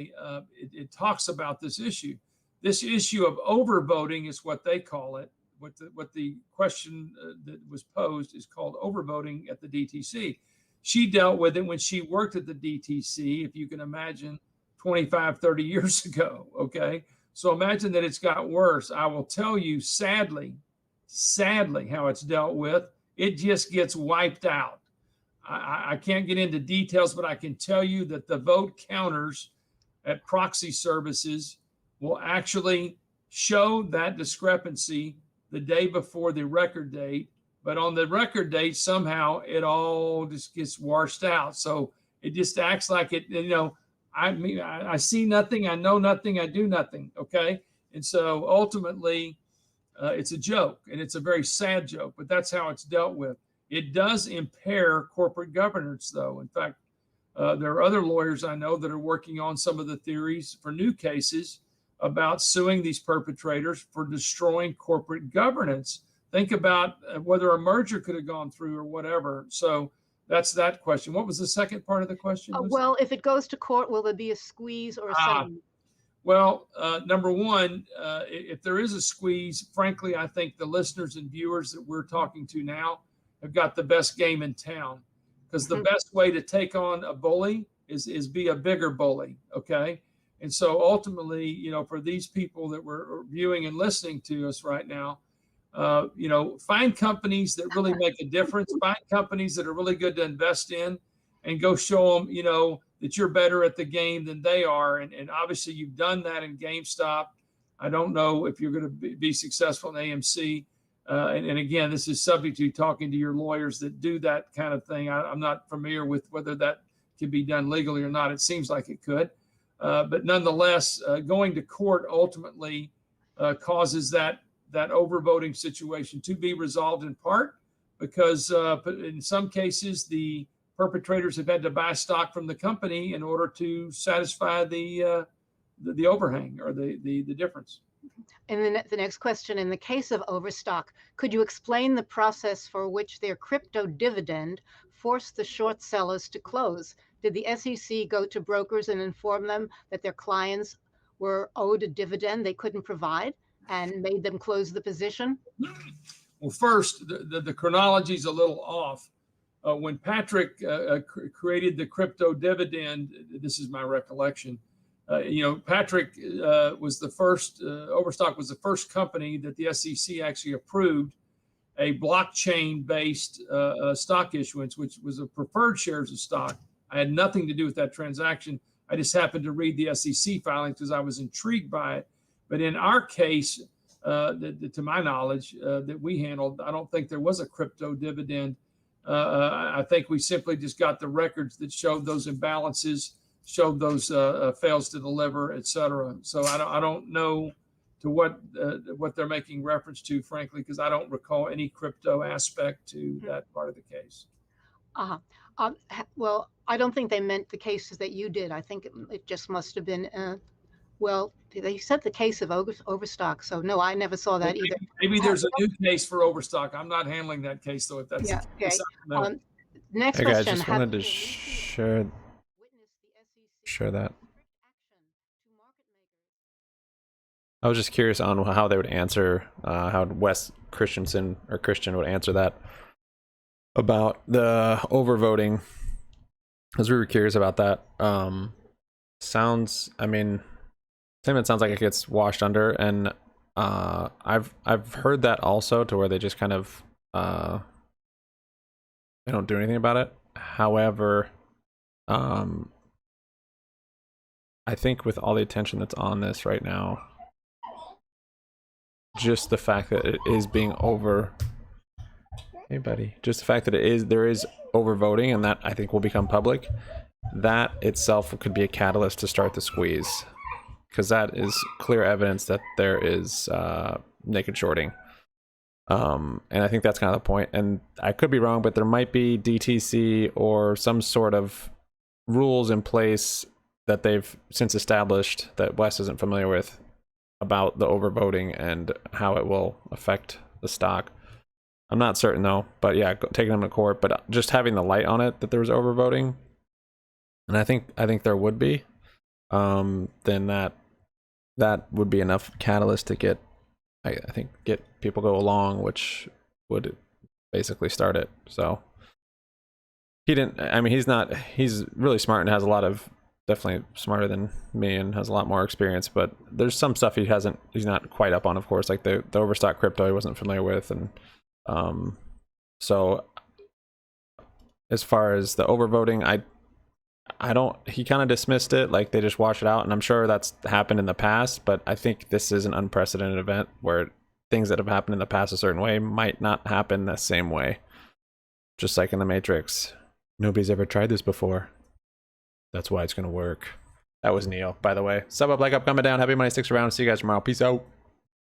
it talks about this issue. This issue of overvoting is what they call it. What the question that was posed is called overvoting at the DTC. She dealt with it when she worked at the DTC, if you can imagine, 25, 30 years ago. Okay. So imagine that it's got worse. I will tell you, sadly, how it's dealt with. It just gets wiped out. I can't get into details, but I can tell you that the vote counters at proxy services will actually show that discrepancy the day before the record date. But on the record date, somehow it all just gets washed out. So it just acts like it, I see nothing, I know nothing, I do nothing. Okay. And so ultimately, it's a joke, and it's a very sad joke, but that's how it's dealt with. It does impair corporate governance, though. In fact, there are other lawyers I know that are working on some of the theories for new cases about suing these perpetrators for destroying corporate governance. Think about whether a merger could have gone through or whatever. So that's that question. What was the second part of the question? Well, if it goes to court, will there be a squeeze or a settlement? Well, number one, if there is a squeeze, frankly, I think the listeners and viewers that we're talking to now have got the best game in town, because the best way to take on a bully is be a bigger bully. Okay. And so ultimately, for these people that were viewing and listening to us right now, find companies that really make a difference, find companies that are really good to invest in, and go show them, that you're better at the game than they are. And obviously you've done that in GameStop. I don't know if you're going to be successful in AMC. And again, this is subject to talking to your lawyers that do that kind of thing. I'm not familiar with whether that can be done legally or not. It seems like it could. But nonetheless, going to court ultimately causes that overvoting situation to be resolved in part because in some cases, the perpetrators have had to buy stock from the company in order to satisfy the overhang or the difference. And then the next question, in the case of overstock, could you explain the process for which their crypto dividend forced the short sellers to close? Did the SEC go to brokers and inform them that their clients were owed a dividend they couldn't provide and made them close the position? Well, first, the chronology is a little off. When Patrick created the crypto dividend, this is my recollection, Patrick was the first, Overstock was the first company that the SEC actually approved a blockchain-based stock issuance, which was a preferred shares of stock. I had nothing to do with that transaction. I just happened to read the SEC filings because I was intrigued by it. But in our case, to my knowledge, that we handled, I don't think there was a crypto dividend. I think we simply just got the records that showed those imbalances, showed those fails to deliver, et cetera. So I don't know to what they're making reference to, frankly, because I don't recall any crypto aspect to that part of the case. Well, I don't think they meant the cases that you did. I think it just must have been, well, they said the case of Overstock. So no, I never saw that either. Maybe there's a new case for Overstock. I'm not handling that case, though, if that's the case. Okay. Next hey question. Guys, just wanted to share that. I was just curious on how they would answer, how Wes Christian would answer that about the overvoting, because we were curious about that. Sounds like it gets washed under, and I've heard that also, to where they just kind of they don't do anything about it. However, I think with all the attention that's on this right now, just the fact that it is being just the fact that there is overvoting, and that I think will become public, that itself could be a catalyst to start the squeeze, because that is clear evidence that there is naked shorting. And I think that's kind of the point. And I could be wrong, but there might be DTC or some sort of rules in place that they've since established that Wes isn't familiar with about the overvoting and how it will affect the stock. I'm not certain though, but yeah, taking them to court, but just having the light on it that there was overvoting, and I think there would be. then that would be enough catalyst to get, I think, get people go along, which would basically start it. So he didn't, I mean, he's really smart and has a lot of, definitely smarter than me and has a lot more experience, but there's some stuff he's not quite up on, of course, like the overstock crypto he wasn't familiar with. And so as far as the overvoting, he kind of dismissed it, like they just wash it out, and I'm sure that's happened in the past, but I think this is an unprecedented event where things that have happened in the past a certain way might not happen the same way. Just like in the Matrix. Nobody's ever tried this before. That's why it's gonna work. That was Neil, by the way. Sub up, like up, comment down. Happy money sticks around. See you guys tomorrow. Peace out.